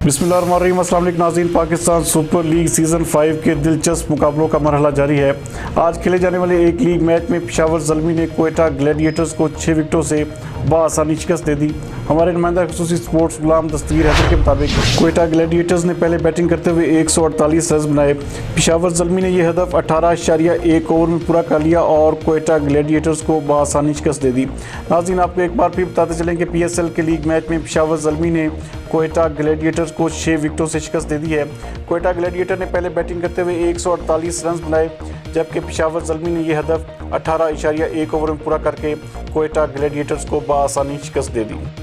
बिस्मिल्लाहिर्रहमानिर्रहीम। अस्सलाम वालेकुम नाज़रीन, पाकिस्तान सुपर लीग सीज़न 5 के दिलचस्प मुकाबलों का मरहला जारी है। आज खेले जाने वाले एक लीग मैच में पेशावर ज़ल्मी ने क्वेटा ग्लैडिएटर्स को 6 विकेटों से बआसानी शिकस्त दे दी। हमारे नुमाइंदा खसूसी स्पोर्ट्स गुलाम दस्तगीर हैदर के मुताबिक क्वेटा ग्लैडिएटर्स ने पहले बैटिंग करते हुए 148 रन बनाए। पेशावर ज़ल्मी ने यह हदफ 18.1 ओवर में पूरा कर लिया और क्वेटा ग्लैडिएटर्स को बआसानी शिकस्त दे दी। नाज़रीन, आपको एक बार फिर बताते चलें कि PSL के लीग मैच में पेशावर ज़ल्मी ने क्वेटा ग्लैडिएटर्स को 6 विकेटों से शिकस्त दे दी है। क्वेटा ग्लैडिएटर ने पहले बैटिंग करते हुए 148 रन बनाए, जबकि पेशावर ज़ल्मी ने यह हदफ 18.1 ओवर में पूरा करके क्वेटा ग्लैडिएटर्स को बआसानी शिकस्त दे दी।